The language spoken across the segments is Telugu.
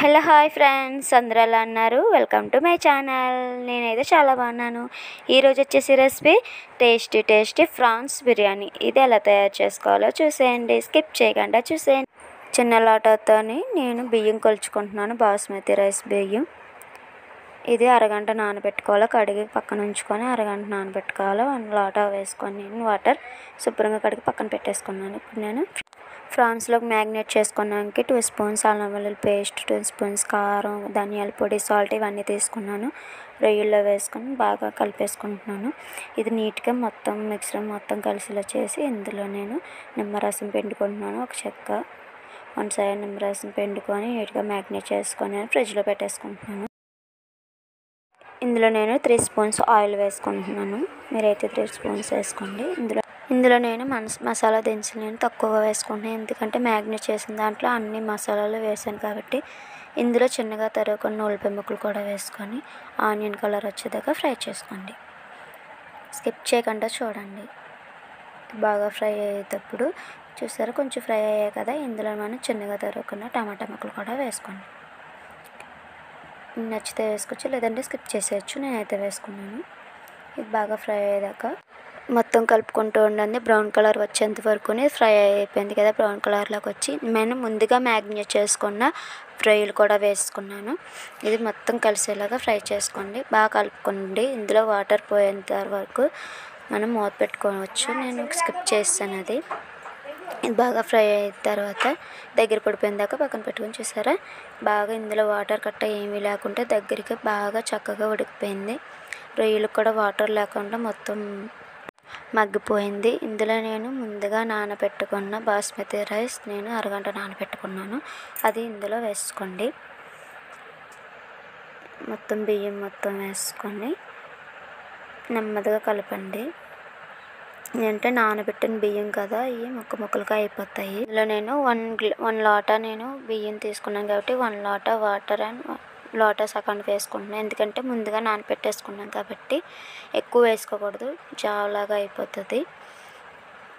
హలో హాయ్ ఫ్రెండ్స్, అందరూ ఎలా అన్నారు? Welcome to my channel. నేనైతే చాలా బాగున్నాను. ఈరోజు వచ్చేసి రెసిపీ టేస్టీ ఫ్రాన్స్ బిర్యానీ. ఇది ఎలా తయారు చేసుకోవాలో చూసేయండి, స్కిప్ చేయకుండా చూసేయండి. చిన్న లోటాతోని నేను బియ్యం కొలుచుకుంటున్నాను, బాస్మతి రైస్ బియ్యం. ఇది అరగంట నానబెట్టుకోవాలి. కడిగి పక్కన ఉంచుకొని అరగంట నానబెట్టుకోవాలి. 1 లోటా వేసుకొని నేను వాటర్ శుభ్రంగా కడిగి పక్కన పెట్టేసుకున్నాను. ఇప్పుడు నేను ఫ్రాన్స్లోకి మ్యాగ్నేట్ చేసుకున్నానికి 2 స్పూన్స్ అల్లం వెల్లుల్లి పేస్ట్, 2 స్పూన్స్ కారం, ధనియాల పొడి, సాల్ట్ ఇవన్నీ తీసుకున్నాను. రొయ్యల్లో వేసుకొని బాగా కలిపేసుకుంటున్నాను. ఇది నీట్గా మొత్తం మిక్సర్ మొత్తం కలిసేలా చేసి ఇందులో నేను నిమ్మరసం పిండుకుంటున్నాను. ఒక చెక్క 1 సైడ్ నిమ్మరసం పిండుకొని నీట్గా మ్యాగ్నేట్ చేసుకొని ఫ్రిడ్జ్లో పెట్టేసుకుంటున్నాను. ఇందులో నేను 3 స్పూన్స్ ఆయిల్ వేసుకుంటున్నాను. మీరైతే 3 స్పూన్స్ వేసుకోండి. ఇందులో నేను మసాలా దినుసులు నేను తక్కువగా వేసుకుంటున్నాను, ఎందుకంటే మ్యాగ్నేట్ చేసిన దాంట్లో అన్ని మసాలాలు వేసాను కాబట్టి. ఇందులో చిన్నగా తరుగుకున్న ఉల్లిపాయ ముక్కలు కూడా వేసుకొని ఆనియన్ కలర్ వచ్చేదాకా ఫ్రై చేసుకోండి. స్కిప్ చేయకుండా చూడండి. బాగా ఫ్రై అయ్యేటప్పుడు చూసారా, కొంచెం ఫ్రై అయ్యాయి కదా, ఇందులో మనం చిన్నగా తరుగుకున్న టమాటా ముక్కలు కూడా వేసుకోండి. నచ్చితే వేసుకోవచ్చు, లేదంటే స్కిప్ చేసేయచ్చు. నేనైతే వేసుకున్నాను. ఇది బాగా ఫ్రై అయ్యేదాకా మొత్తం కలుపుకుంటూ ఉండండి. బ్రౌన్ కలర్ వచ్చేంత వరకు ఫ్రై అయిపోయింది కదా, బ్రౌన్ కలర్లోకి వచ్చి నేను ముందుగా మ్యాగ్నేట్ చేసుకున్న రొయ్యలు కూడా వేసుకున్నాను. ఇది మొత్తం కలిసేలాగా ఫ్రై చేసుకోండి, బాగా కలుపుకోండి. ఇందులో వాటర్ పోయేంత వరకు మనం మూత పెట్టుకోవచ్చు. నేను స్కిప్ చేస్తాను అది. ఇది బాగా ఫ్రై అయిన తర్వాత దగ్గర పడిపోయిన దాకా పక్కన పెట్టుకొని చూసారా, బాగా ఇందులో వాటర్ కట్ట ఏమీ లేకుండా దగ్గరికి బాగా చక్కగా ఉడికిపోయింది. రొయ్యలు కూడా వాటర్ లేకుండా మొత్తం మగ్గిపోయింది. ఇందులో నేను ముందుగా నానబెట్టుకున్న బాస్మతి రైస్ నేను అరగంట నానబెట్టుకున్నాను, అది ఇందులో వేసుకోండి. మొత్తం బియ్యం మొత్తం వేసుకొని నెమ్మదిగా కలపండి. అంటే నానబెట్టిన బియ్యం కదా, ఇవి ముక్కలుగా అయిపోతాయి. ఇందులో నేను 1 లోటా నేను బియ్యం తీసుకున్నాను కాబట్టి 1 లోటా వాటర్ అండ్ లోటా సగం వేసుకుంటున్నాను, ఎందుకంటే ముందుగా నానబెట్టేసుకున్నాను కాబట్టి. ఎక్కువ వేసుకోకూడదు, జావలాగా అయిపోతుంది.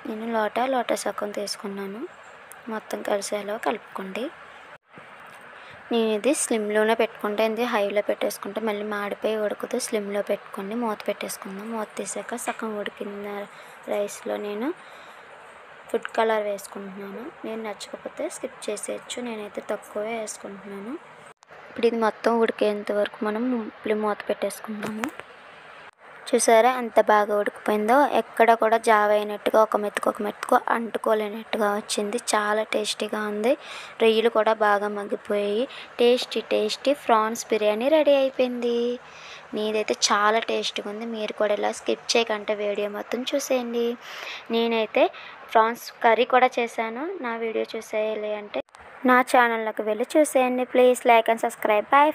నేను లోటా సగం తీసుకున్నాను. మొత్తం కలిసేలా కలుపుకోండి. నేను ఇది స్లిమ్లోనే పెట్టుకుంటే, ఇది హైలో పెట్టేసుకుంటే మళ్ళీ మాడిపోయి ఉడకదు. స్లిమ్లో పెట్టుకొని మూత పెట్టేసుకుందాం. మూత తీసాక సగం ఉడికిన రైస్లో నేను ఫుడ్ కలర్ వేసుకుంటున్నాను. నేను నచ్చకపోతే స్కిప్ చేసేయచ్చు, నేనైతే తక్కువే వేసుకుంటున్నాను. ఇప్పుడు ఇది మొత్తం ఉడికేంత వరకు మనం మూత పెట్టేసుకుందాము. చూసారా ఎంత బాగా ఉడికిపోయిందో, ఎక్కడ కూడా జావ అయినట్టుగా ఒక మెతుకు అంటుకోలేనట్టుగా వచ్చింది. చాలా టేస్టీగా ఉంది. రొయ్యలు కూడా బాగా మగ్గిపోయి టేస్టీ ఫ్రాన్స్ బిర్యానీ రెడీ అయిపోయింది. నీదైతే చాలా టేస్టీగా ఉంది. మీరు కూడా ఇలా స్కిప్ చేయకుండా వీడియో మొత్తం చూసేయండి. నేనైతే ఫ్రాన్స్ కర్రీ కూడా చేశాను. నా వీడియో చూసేయాలి అంటే నా ఛానల్లోకి వెళ్ళి చూసేయండి. Please like and subscribe. Bye.